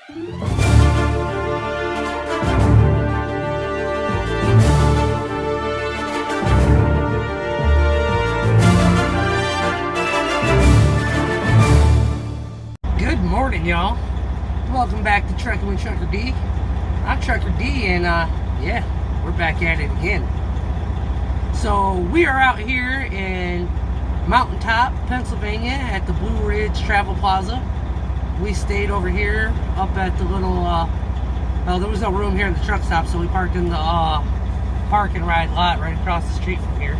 Good morning, y'all. Welcome back to Trucking with Trucker D. I'm Trucker D, and yeah, we're back at it again. So we are out here in Mountaintop, Pennsylvania at the Blue Ridge Travel Plaza. We stayed over here up at the little, well, there was no room here in the truck stop, so we parked in the park and ride lot right across the street from here.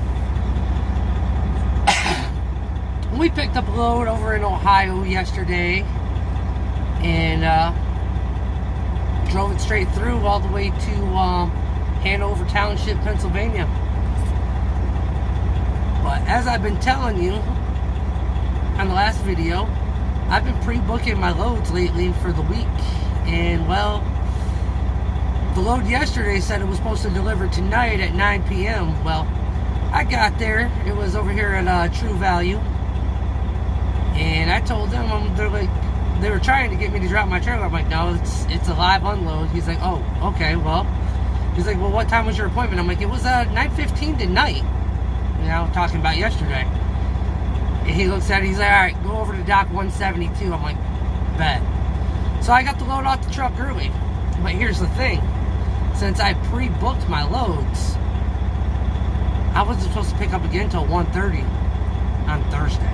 We picked up a load over in Ohio yesterday and drove it straight through all the way to Hanover Township, Pennsylvania. But as I've been telling you on the last video, I've been pre-booking my loads lately for the week, and well, the load yesterday said it was supposed to deliver tonight at 9 p.m. Well, I got there, it was over here at True Value, and I told them, they were trying to get me to drop my trailer. I'm like, no, it's a live unload. He's like, oh, okay, well, he's like, well, what time was your appointment? I'm like, it was 9:15 tonight, you know, talking about yesterday. And he looks at it, he's like, all right, go over to dock 172. I'm like, bet. So I got the load off the truck early. But here's the thing, since I pre-booked my loads, I wasn't supposed to pick up again until 1:30 on Thursday.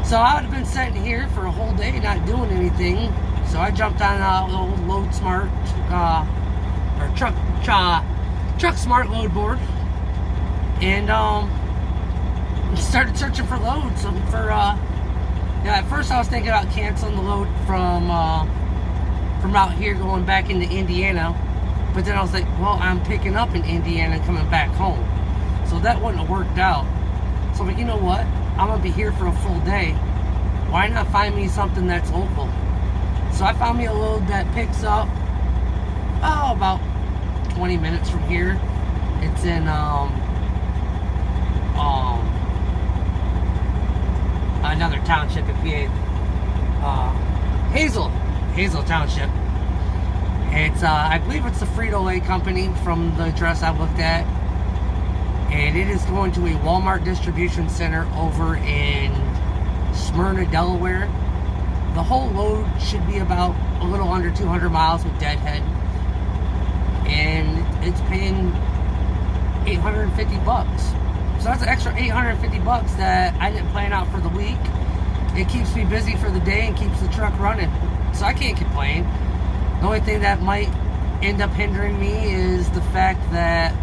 So I would have been sitting here for a whole day not doing anything. So I jumped on a old Load Smart, or Truck Smart load board, and started searching for loads. Yeah, at first I was thinking about canceling the load from out here going back into Indiana, but then I was like, well, I'm picking up in Indiana and coming back home, so that wouldn't have worked out. So I'm like, you know what? I'm gonna be here for a full day. Why not find me something that's local? So I found me a load that picks up about 20 minutes from here. It's in another township in PA, Hazel Township. It's I believe it's the Frito-Lay company from the address I looked at. And it is going to a Walmart distribution center over in Smyrna, Delaware. The whole load should be about a little under 200 miles with deadhead. And it's paying $850. So that's an extra $850 that I didn't plan out for the week. It keeps me busy for the day and keeps the truck running. So I can't complain. The only thing that might end up hindering me is the fact that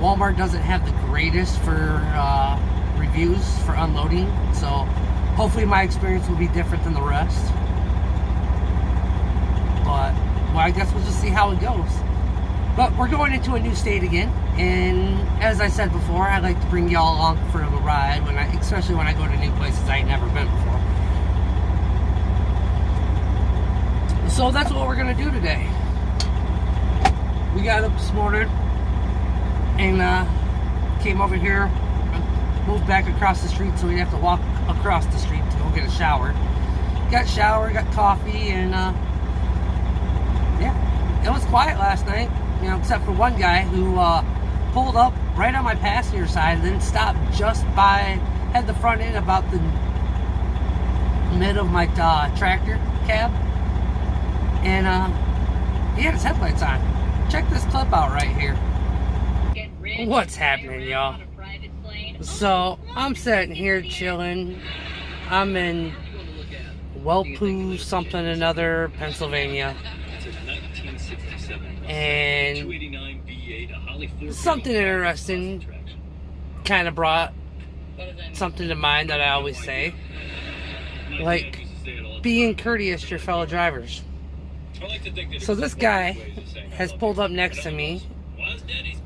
Walmart doesn't have the greatest for reviews for unloading, so hopefully my experience will be different than the rest. But, well, I guess we'll just see how it goes. But we're going into a new state again, and as I said before, I like to bring y'all along for a ride, especially when I go to new places I ain't never been before. So that's what we're going to do today. We got up this morning and came over here, moved back across the street so we'd have to walk across the street to go get a shower. Got shower, got coffee, and yeah, it was quiet last night, you know, except for one guy who pulled up right on my passenger side and then stopped just by, had the front end about the mid of my tractor cab, and he had his headlights on. Check this clip out right here. What's happening, y'all? So I'm sitting here chilling. I'm in Wellpoo something another, Pennsylvania, and something interesting kind of brought something to mind that I always say, like being courteous to your fellow drivers. So this guy has pulled up next to me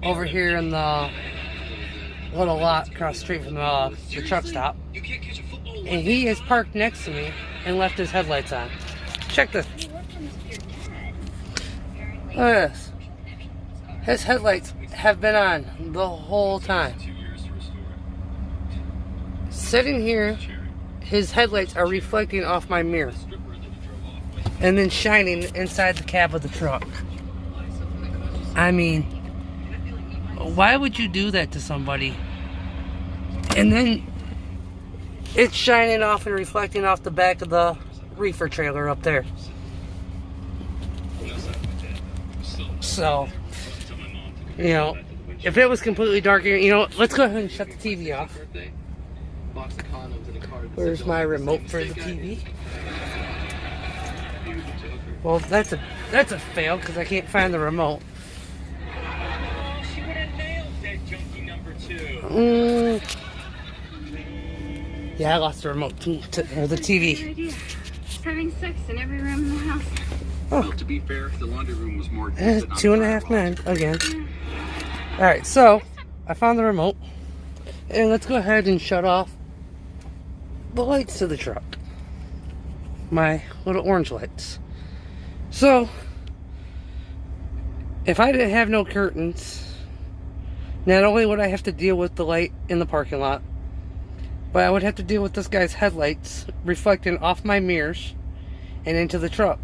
over here in the little lot across the street from the truck stop, and he is parked next to me and left his headlights on. Check this. Look at this. His headlights have been on the whole time. Sitting here, his headlights are reflecting off my mirror. and then shining inside the cab of the truck. I mean, why would you do that to somebody? And then it's shining off and reflecting off the back of the reefer trailer up there. So, you know, if it was completely dark, you know, let's go ahead and shut the TV off. Where's my remote for the TV? Well, that's a fail because I can't find the remote. She would have nailed that junkie number 2. Yeah, I lost the remote to the TV. Good idea. Having sex in every room in the house. Oh. Well, to be fair, the laundry room was more. 2.5 men again. All right, so I found the remote, and let's go ahead and shut off the lights to the truck. My little orange lights. So, if I didn't have no curtains, not only would I have to deal with the light in the parking lot, but I would have to deal with this guy's headlights reflecting off my mirrors and into the truck.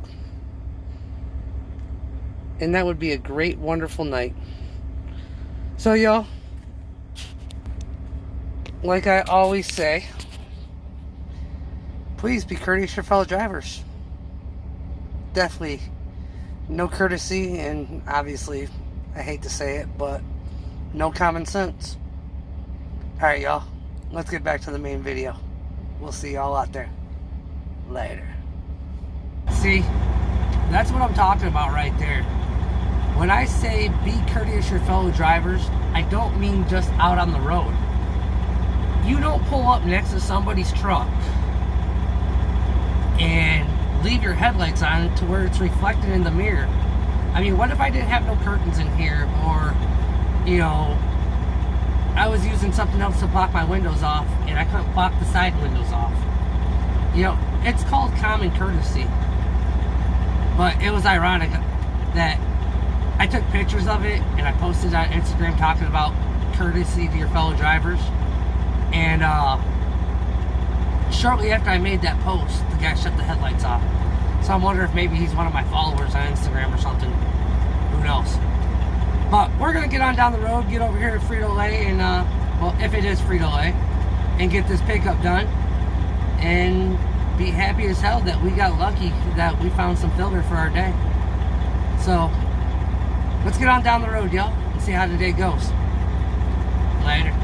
And that would be a great, wonderful night. So, y'all, like I always say, please be courteous to your fellow drivers. Definitely no courtesy, and obviously, I hate to say it, but no common sense. Alright, y'all, let's get back to the main video. We'll see y'all out there later. See, that's what I'm talking about right there. When I say be courteous to your fellow drivers, I don't mean just out on the road. You don't pull up next to somebody's truck and leave your headlights on to where it's reflected in the mirror. I mean, what if I didn't have no curtains in here, or, you know, I was using something else to block my windows off and I couldn't block the side windows off? You know, it's called common courtesy. But it was ironic that I took pictures of it and I posted on Instagram talking about courtesy to your fellow drivers. And shortly after I made that post, the guy shut the headlights off. So I'm wondering if maybe he's one of my followers on Instagram or something. Who knows? But we're going to get on down the road, get over here to Frito-Lay, and, well, if it is Frito-Lay, and get this pickup done. And be happy as hell that we got lucky that we found some filler for our day. So, let's get on down the road, y'all, and see how the day goes. Later.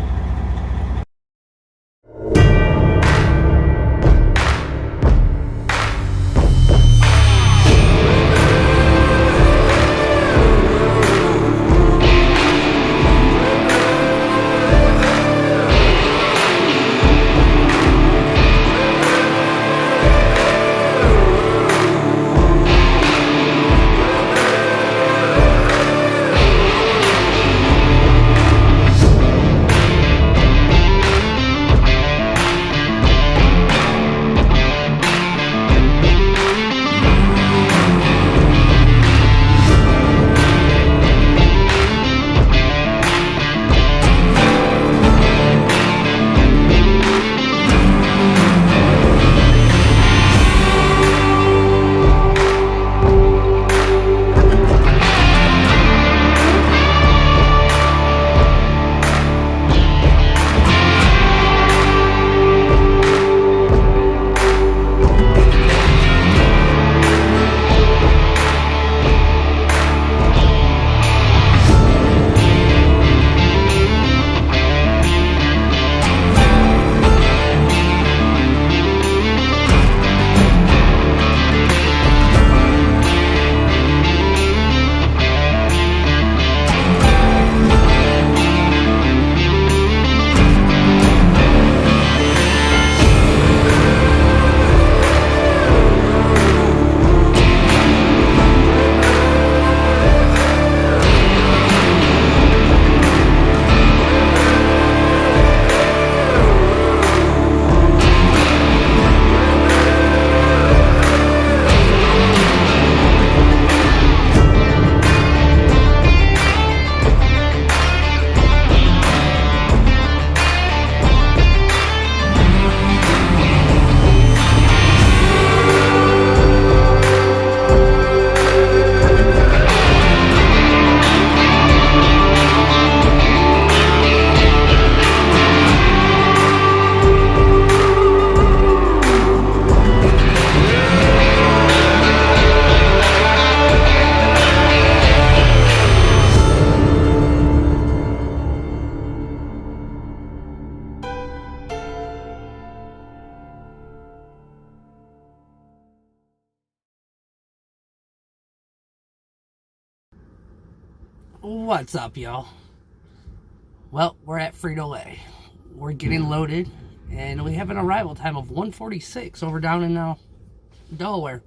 What's up, y'all? Well, we're at Frito-Lay. We're getting loaded, and we have an arrival time of 1:46 over down in Delaware.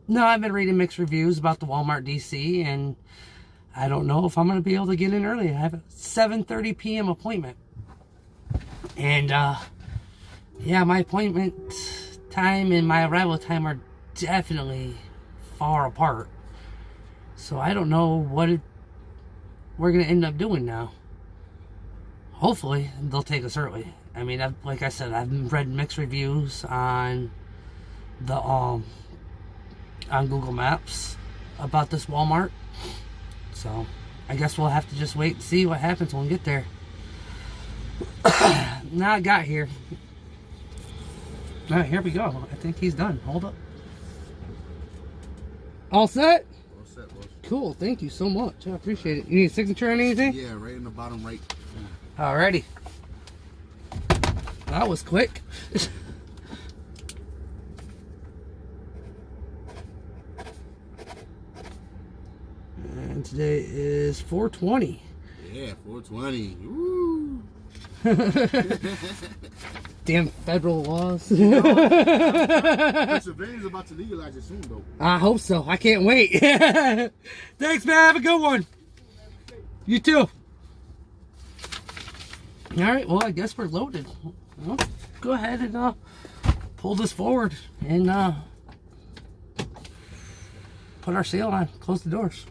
Now, I've been reading mixed reviews about the Walmart DC, and I don't know if I'm going to be able to get in early. I have a 7:30 p.m. appointment. And, yeah, my appointment time and my arrival time are definitely far apart. So I don't know what we're going to end up doing now. Hopefully, they'll take us early. I mean, like I said, I've read mixed reviews on the on Google Maps about this Walmart. So, I guess we'll have to just wait and see what happens when we get there. Now I got here. Alright, here we go. I think he's done. Hold up. All set? All set, boss. Cool, thank you so much. I appreciate it. You need a signature on anything? Yeah, right in the bottom right. Alrighty. That was quick. And today is 4/20. Yeah, 420. Woo! Damn federal laws. Pennsylvania's about to legalize it soon, though. I hope so. I can't wait. Thanks, man. Have a good one. You too. Alright, well, I guess we're loaded. Well, go ahead and pull this forward and put our seal on. Close the doors.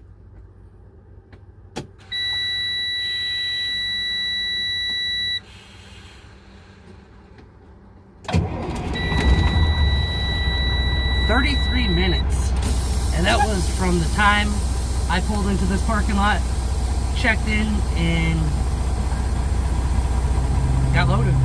$33 and that was from the time I pulled into this parking lot, checked in, and got loaded.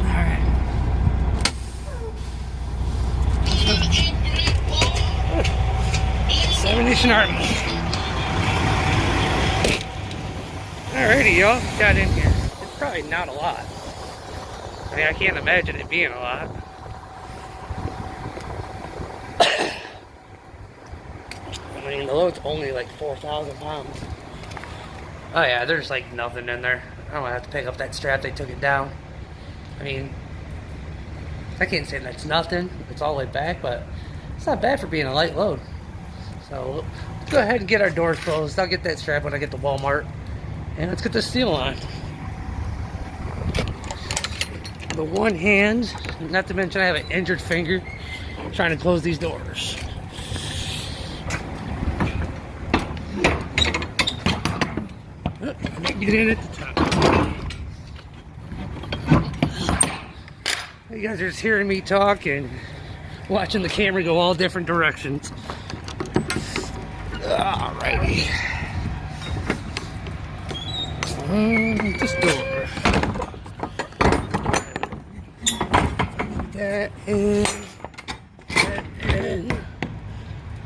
Alright. 70 Army. Alrighty, y'all, got in here. It's probably not a lot. I mean, I can't imagine it being a lot. I mean, the load's only like 4,000 pounds. Oh yeah, there's like nothing in there. I don't have to pick up that strap, they took it down. I mean, I can't say that's nothing. It's all the way back, but it's not bad for being a light load. So, let's go ahead and get our doors closed. I'll get that strap when I get to Walmart. And let's get this seal on. The one hand, not to mention I have an injured finger trying to close these doors. Get in at the top. You guys are just hearing me talk and watching the camera go all different directions. Alrighty. This door. That in. That in.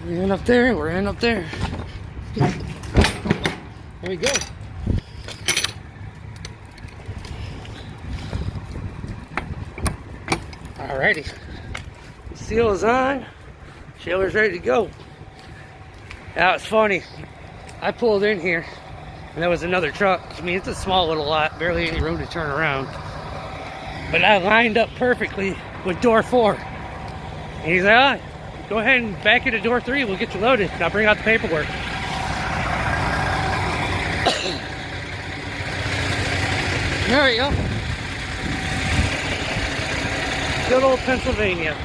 We're in up there. We're in up there. There we go. Alrighty. Seal is on. Trailer's ready to go. Now it's funny. I pulled in here and there was another truck. I mean, it's a small little lot, barely any room to turn around. But I lined up perfectly with door 4. And he's like, go ahead and back into door 3. We'll get you loaded. And I'll bring out the paperwork. There we go. Good old Pennsylvania.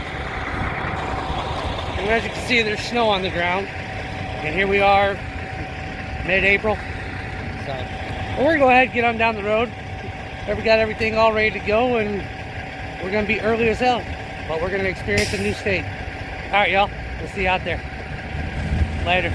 And as you can see, there's snow on the ground. And here we are, mid-April. So, we're going to go ahead and get on down the road. We got everything all ready to go, and we're going to be early as hell. But we're going to experience a new state. All right, y'all. We'll see you out there. Later.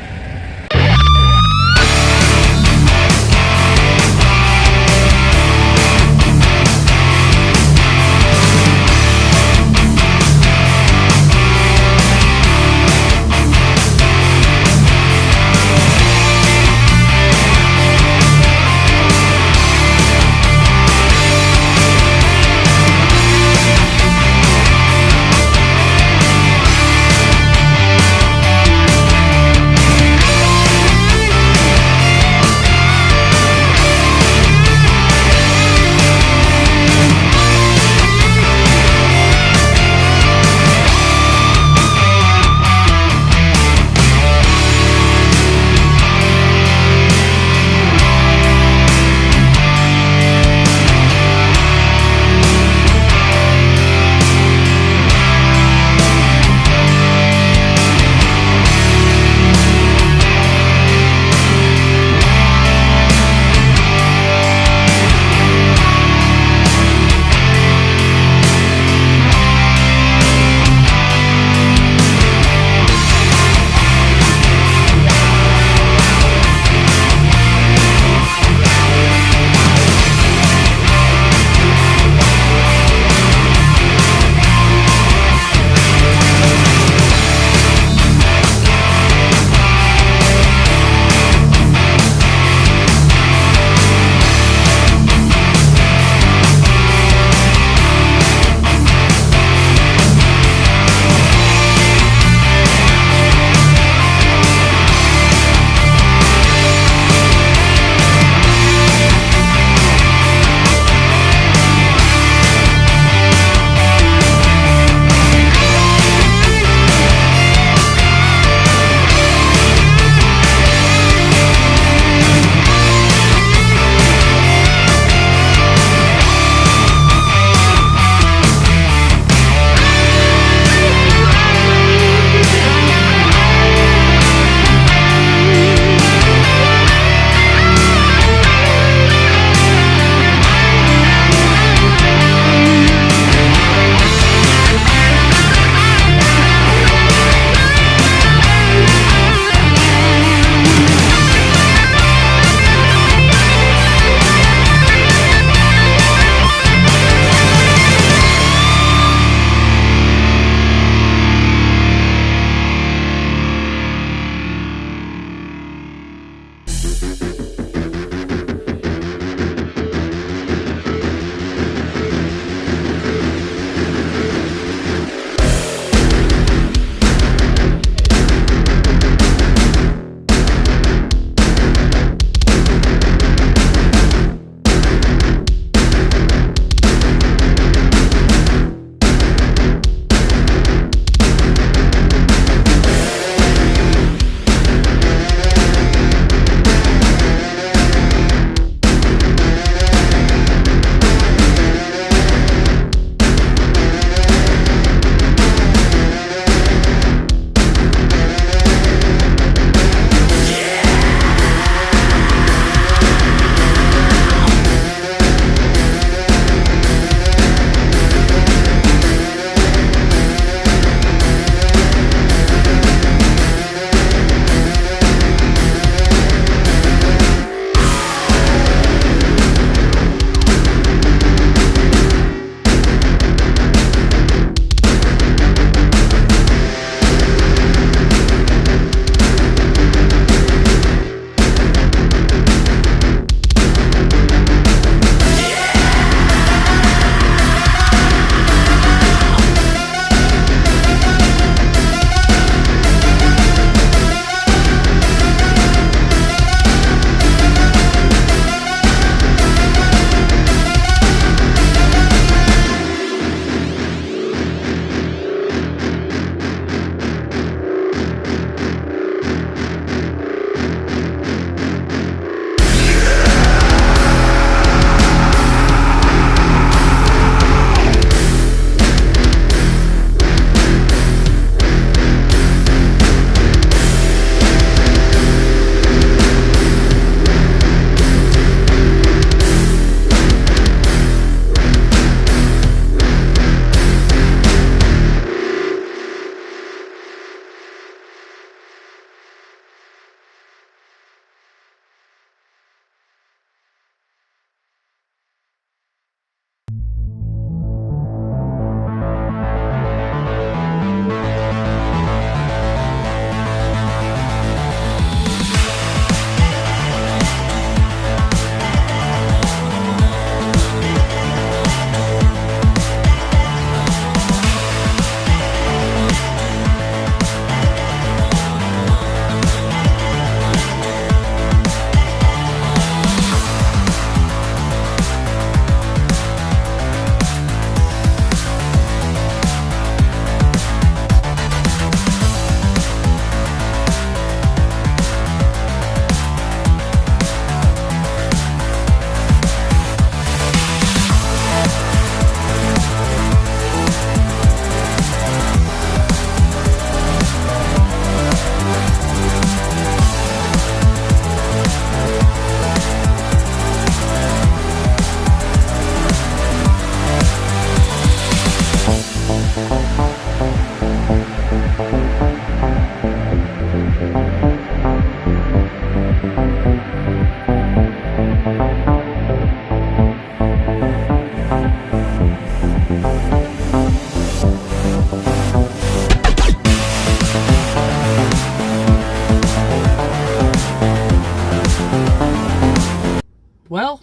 Well,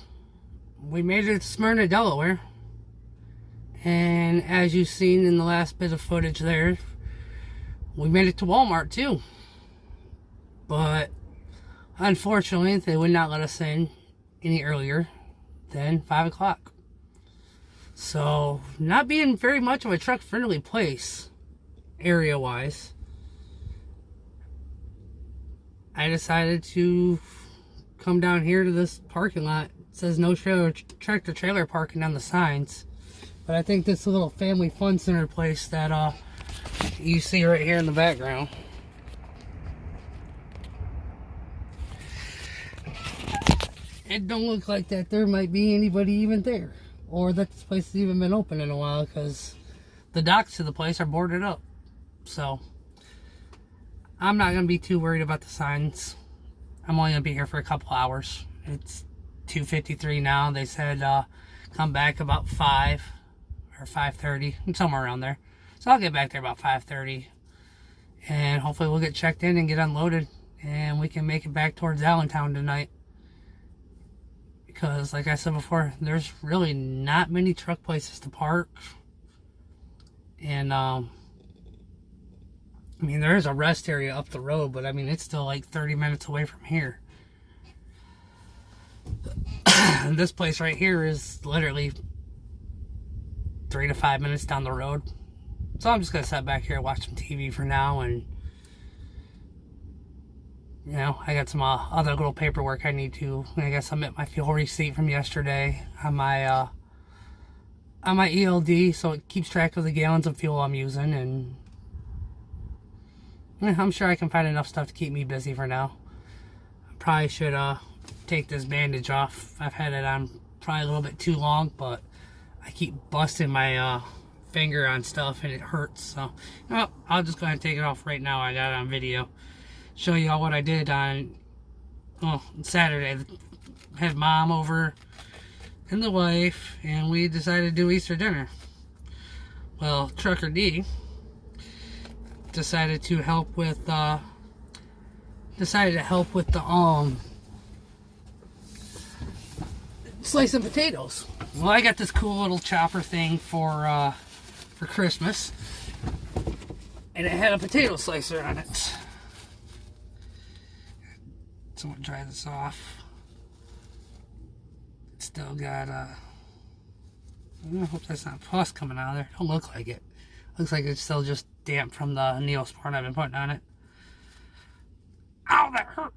we made it to Smyrna, Delaware. And as you've seen in the last bit of footage there, we made it to Walmart too. But unfortunately, they would not let us in any earlier than 5 o'clock. So, not being very much of a truck-friendly place, area-wise, I decided to come down here to this parking lot. It says no tractor trailer parking on the signs. But I think this little family fun center place that you see right here in the background, it don't look like that there might be anybody even there, or that this place has even been open in a while, because the docks to the place are boarded up. So I'm not going to be too worried about the signs. I'm only going to be here for a couple hours. It's 2:53 now. They said come back about 5 or 5:30, somewhere around there. So I'll get back there about 5:30, and hopefully we'll get checked in and get unloaded and we can make it back towards Allentown tonight. Because, like I said before, there's really not many truck places to park. And, I mean, there is a rest area up the road, but I mean, it's still like 30 minutes away from here. And this place right here is literally 3 to 5 minutes down the road. So I'm just going to sit back here and watch some TV for now. And, you know, I got some other little paperwork I need to. I guess submit my fuel receipt from yesterday on my ELD, so it keeps track of the gallons of fuel I'm using. And I'm sure I can find enough stuff to keep me busy for now. I probably should take this bandage off. I've had it on probably a little bit too long, but I keep busting my finger on stuff and it hurts. So, you know, I'll just go ahead and take it off right now. I got it on video. Show you all what I did on Saturday. I had Mom over and the wife, and we decided to do Easter dinner. Well, Trucker D decided to help with the slicing potatoes. Well, I got this cool little chopper thing for Christmas, and it had a potato slicer on it. So I'm gonna dry this off. It's still got I hope that's not pus coming out of there. Don't look like it. Looks like it's still just damp from the Neosporin I've been putting on it. Ow, that hurt.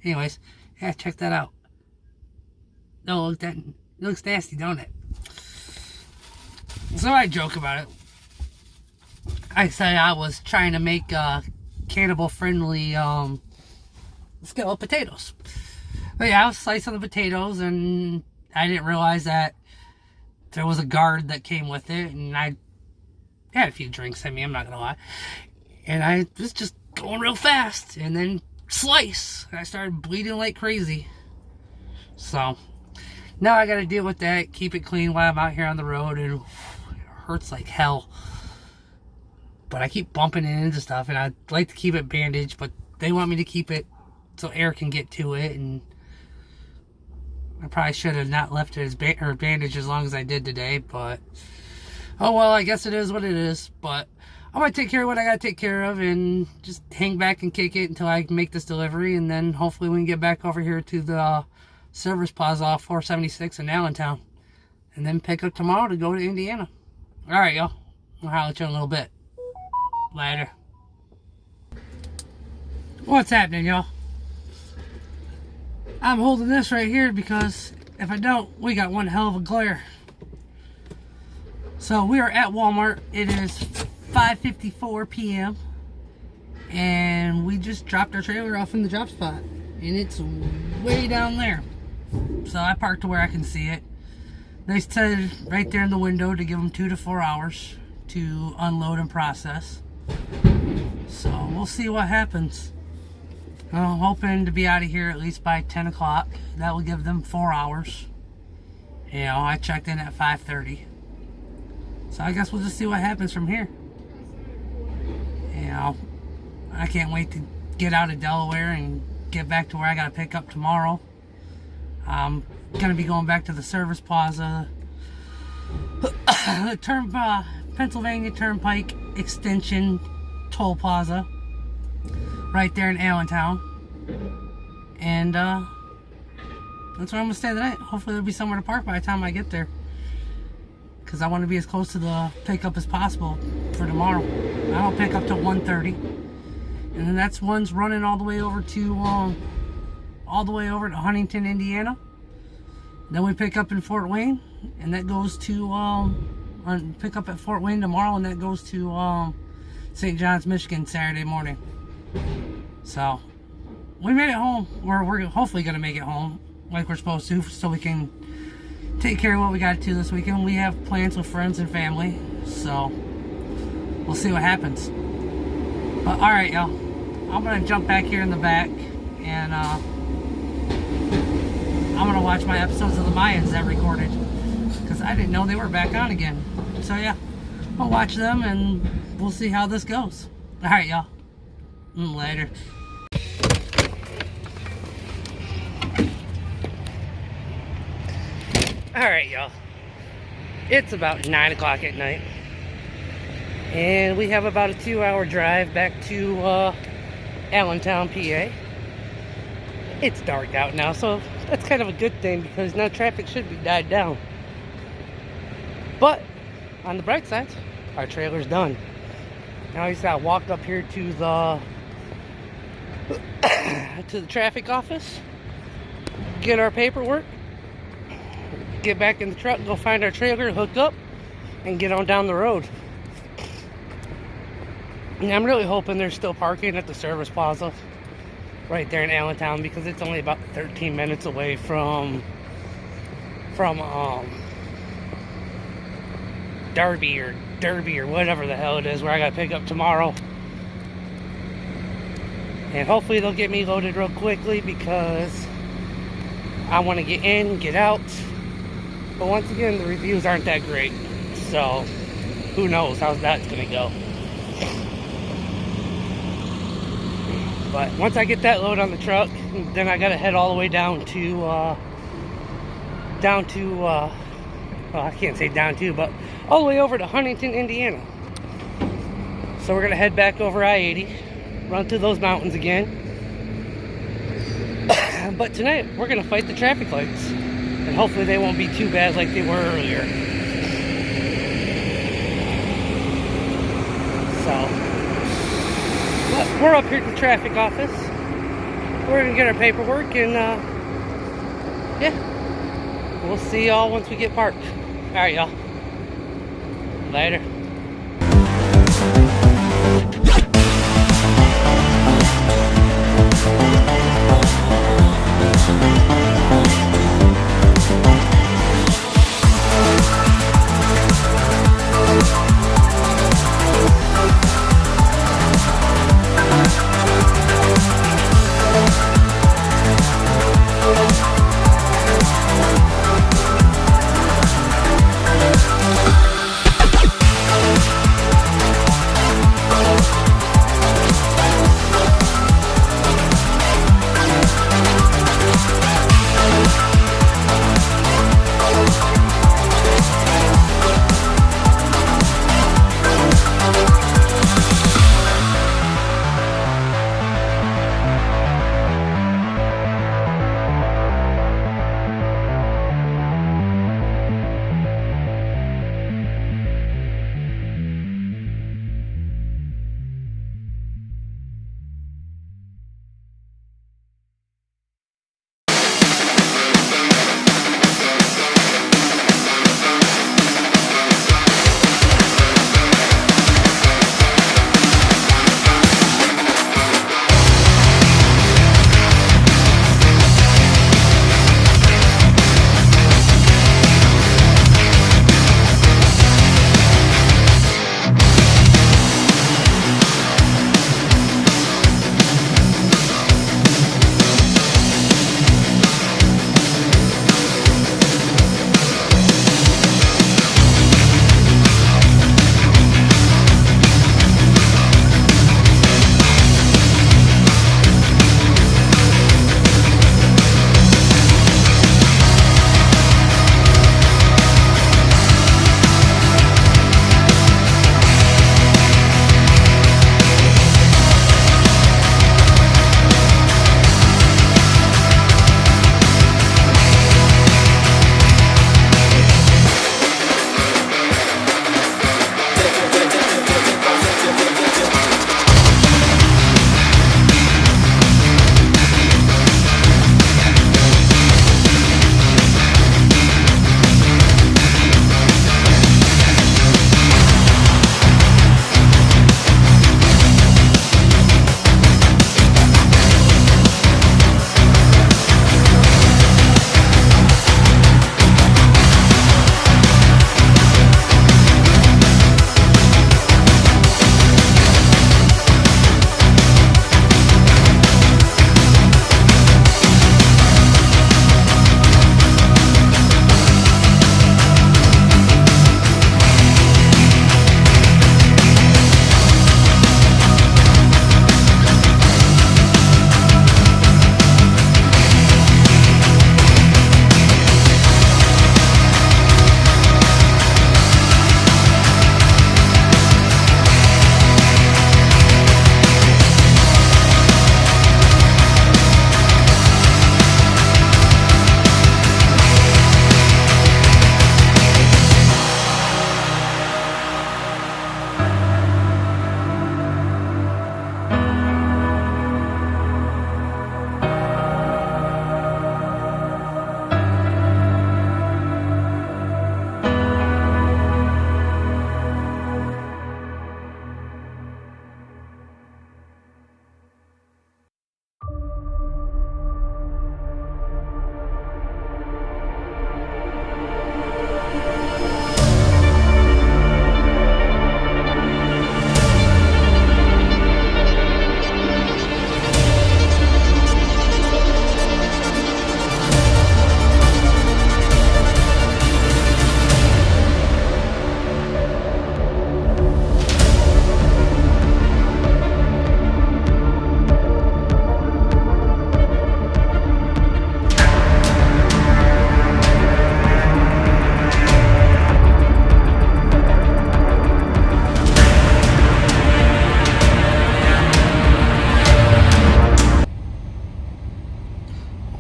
Anyways, yeah, check that out. No, look, that looks nasty, don't it? So I joke about it. I said I was trying to make cannibal-friendly scalloped potatoes. But yeah, I was slicing the potatoes, and I didn't realize that there was a guard that came with it, and I had a few drinks in me, I'm not gonna lie. And I was just going real fast, and then slice. I started bleeding like crazy. So now I gotta deal with that, keep it clean while I'm out here on the road, and it hurts like hell. But I keep bumping it into stuff, and I'd like to keep it bandaged, but they want me to keep it so air can get to it, and I probably should have not left it as bandaged as long as I did today, but oh well, I guess it is what it is. But I'm going to take care of what I got to take care of and just hang back and kick it until I make this delivery, and then hopefully we can get back over here to the Service Plaza off 476 in Allentown, and then pick up tomorrow to go to Indiana. Alright, y'all. I'll holler at you in a little bit. Later. What's happening, y'all? I'm holding this right here because if I don't, we got one hell of a glare. So we are at Walmart. It is 5:54 p.m. and we just dropped our trailer off in the drop spot, and it's way down there. So I parked to where I can see it. They said right there in the window to give them 2 to 4 hours to unload and process. So we'll see what happens. I'm hoping to be out of here at least by 10 o'clock. That will give them 4 hours. You know, I checked in at 5:30. So I guess we'll just see what happens from here. You know, I can't wait to get out of Delaware and get back to where I got to pick up tomorrow. I'm going to be going back to the Service Plaza, Pennsylvania Turnpike Extension Toll Plaza, right there in Allentown. And that's where I'm going to stay the night. Hopefully there'll be somewhere to park by the time I get there, because I want to be as close to the pickup as possible for tomorrow. I don't pick up till 1:30, and then that's one's running all the way over to Huntington, Indiana. Then we pick up in Fort Wayne, and that goes to pick up at Fort Wayne tomorrow, and that goes to St. John's, Michigan, Saturday morning. So we made it home. We're hopefully gonna make it home like we're supposed to, so we can take care of what we got to this weekend. We have plans with friends and family, so we'll see what happens. But alright, y'all, I'm gonna jump back here in the back, and I'm gonna watch my episodes of the Mayans that recorded, because I didn't know they were back on again. So yeah, I'll watch them and we'll see how this goes. Alright, y'all, Later. Alright, y'all. It's about 9 o'clock at night. And we have about a 2-hour drive back to Allentown, PA. It's dark out now, so that's kind of a good thing because now traffic should be died down. But on the bright side, our trailer's done. Now we just gotta walk up here to the traffic office, get our paperwork, get back in the truck, go find our trailer, hook up, and get on down the road. And I'm really hoping there's still parking at the service plaza right there in Allentown because it's only about 13 minutes away from Derby or whatever the hell it is where I gotta pick up tomorrow. And hopefully they'll get me loaded real quickly because I want to get in, get out. But once again, the reviews aren't that great. So who knows how that's gonna go. But once I get that load on the truck, then I gotta head all the way down to well, I can't say down to, but all the way over to Huntington, Indiana. So we're gonna head back over I-80, run through those mountains again. But tonight we're gonna fight the traffic lights, and hopefully they won't be too bad like they were earlier. So. But we're up here at the traffic office. We're gonna get our paperwork and yeah, we'll see y'all once we get parked. All right, y'all. Later.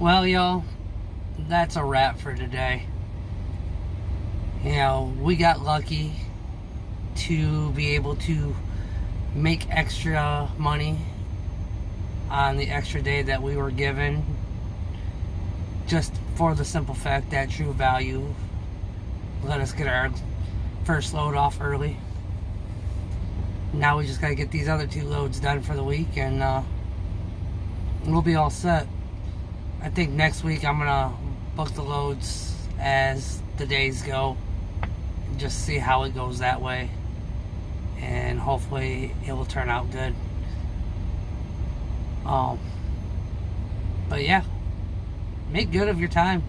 Well, y'all, that's a wrap for today. You know, we got lucky to be able to make extra money on the extra day that we were given, just for the simple fact that True Value let us get our first load off early. Now we just gotta get these other 2 loads done for the week, and we'll be all set. I think next week I'm gonna book the loads as the days go, and just see how it goes that way, and hopefully it will turn out good. But yeah, make good of your time.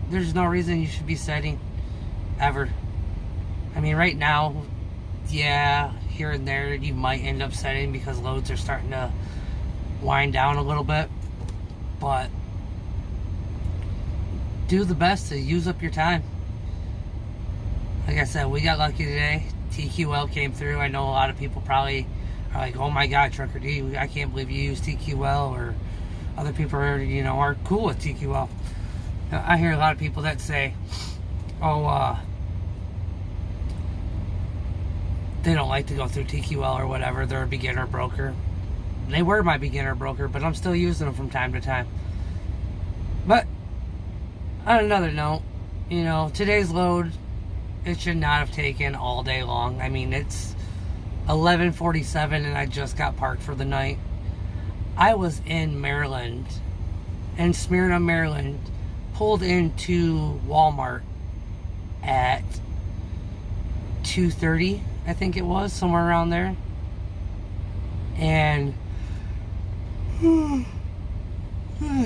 There's no reason you should be setting ever. I mean, right now, yeah, here and there you might end up setting because loads are starting to wind down a little bit, but do the best to use up your time. Like I said, we got lucky today. TQL came through. I know a lot of people probably are like, oh my god, Trucker D, I can't believe you use TQL, or other people are, you know, are cool with TQL. I hear a lot of people that say, oh, they don't like to go through TQL or whatever. They're a beginner broker. They were my beginner broker, but I'm still using them from time to time. But on another note, you know, today's load, it should not have taken all day long. I mean, it's 11:47 and I just got parked for the night. I was in Maryland, in Smyrna, Maryland, pulled into Walmart at 2:30, I think it was, somewhere around there. And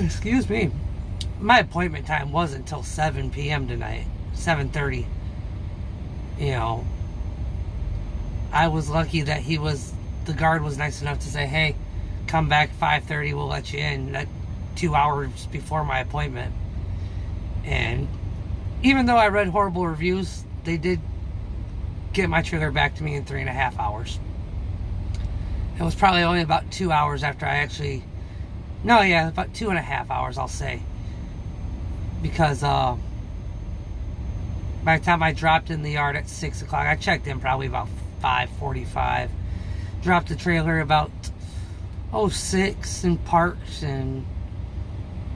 excuse me, my appointment time wasn't until 7 p.m. tonight, 7:30. You know, I was lucky that the guard was nice enough to say, hey, come back 5:30, we'll let you in. That 2 hours before my appointment. And even though I read horrible reviews, they did get my trailer back to me in 3.5 hours. It was probably only about 2 hours after I actually, no, yeah, about 2.5 hours, I'll say. Because by the time I dropped in the yard at 6 o'clock, I checked in probably about 5:45. Dropped the trailer about 6 and parked, and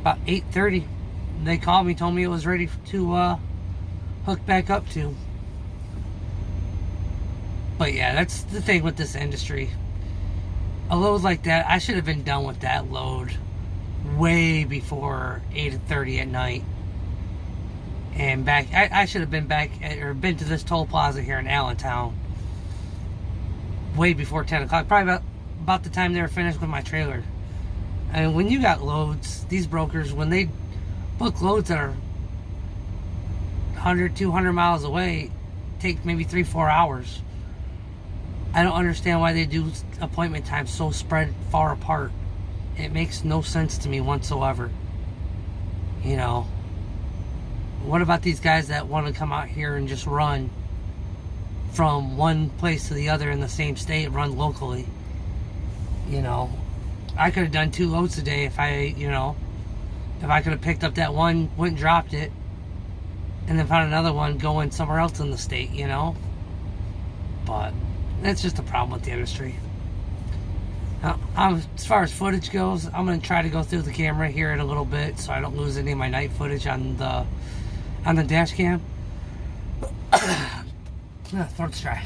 about 8:30 they called me, told me it was ready to hook back up to. But yeah, that's the thing with this industry. A load like that, I should have been done with that load way before 8:30 at night. And back, I should have been back or been to this toll plaza here in Allentown way before 10 o'clock. Probably about the time they were finished with my trailer. And when you got loads, these brokers, when they book loads that are 100, 200 miles away, take maybe 3-4 hours. I don't understand why they do appointment times so spread far apart. It makes no sense to me whatsoever. You know, what about these guys that want to come out here and just run from one place to the other in the same state, run locally? You know, I could have done 2 loads today if I could have picked up that one, went and dropped it, and then found another one going somewhere else in the state, you know? But that's just a problem with the industry. Now, as far as footage goes, I'm going to try to go through the camera here in a little bit so I don't lose any of my night footage on the dash cam. Throat's dry.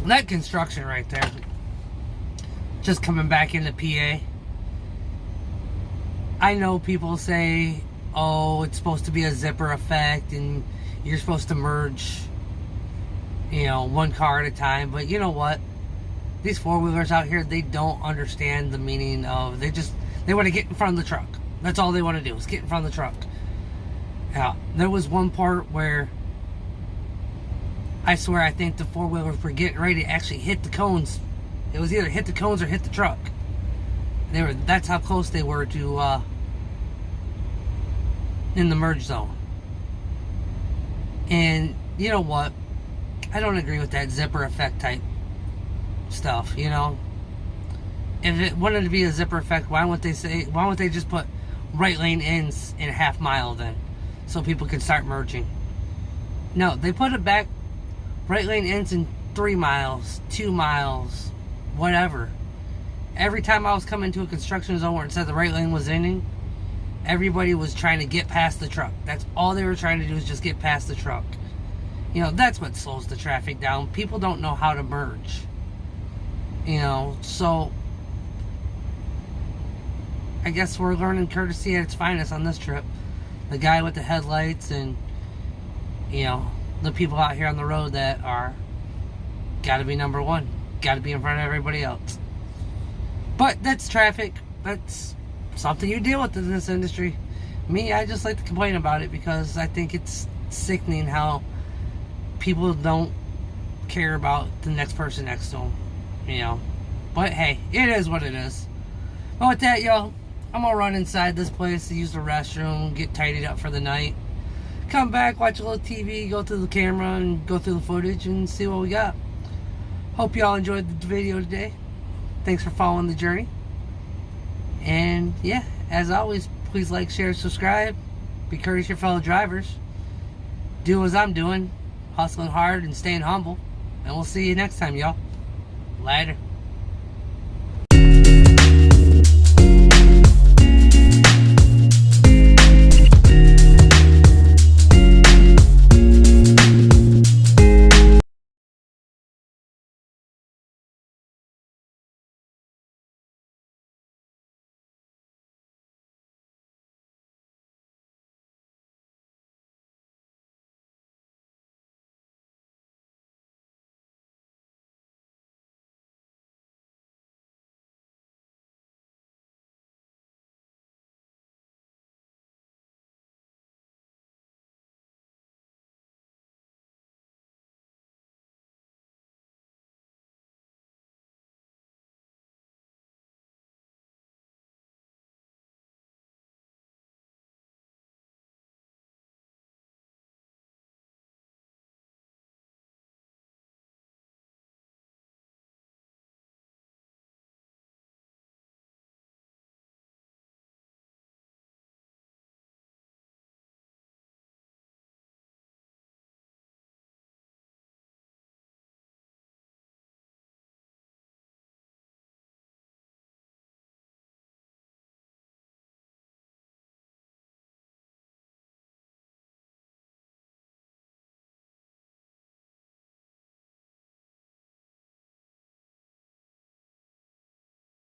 That construction right there, just coming back into PA. I know people say, oh, it's supposed to be a zipper effect and you're supposed to merge, you know, one car at a time. But you know what? These four-wheelers out here, they don't understand the meaning of, they want to get in front of the truck. That's all they want to do, is get in front of the truck. Now, there was one part where I swear I think the four-wheelers were getting ready to actually hit the cones. It was either hit the cones or hit the truck. That's how close they were to in the merge zone. And you know what? I don't agree with that zipper effect type stuff, you know? if it wanted to be a zipper effect, why wouldn't they just put right lane ends in a half mile then, so people can start merging? No, they put it back, right lane ends in 3 miles, 2 miles, whatever. Every time I was coming to a construction zone where it said the right lane was ending, everybody was trying to get past the truck. That's all they were trying to do, is just get past the truck. You know, that's what slows the traffic down. People don't know how to merge. You know, so I guess we're learning courtesy at its finest on this trip. The guy with the headlights and, you know, the people out here on the road that are gotta be number one. Gotta be in front of everybody else. But that's traffic. That's something you deal with in this industry. Me, I just like to complain about it because I think it's sickening how people don't care about the next person next to them. You know. But hey, it is what it is. But with that, y'all, I'm gonna run inside this place to use the restroom, get tidied up for the night. Come back, watch a little TV, go through the camera, and go through the footage and see what we got. Hope y'all enjoyed the video today. Thanks for following the journey. And yeah, as always, please like, share, subscribe. Be courteous to your fellow drivers. Do as I'm doing, hustling hard and staying humble. And we'll see you next time, y'all. Later.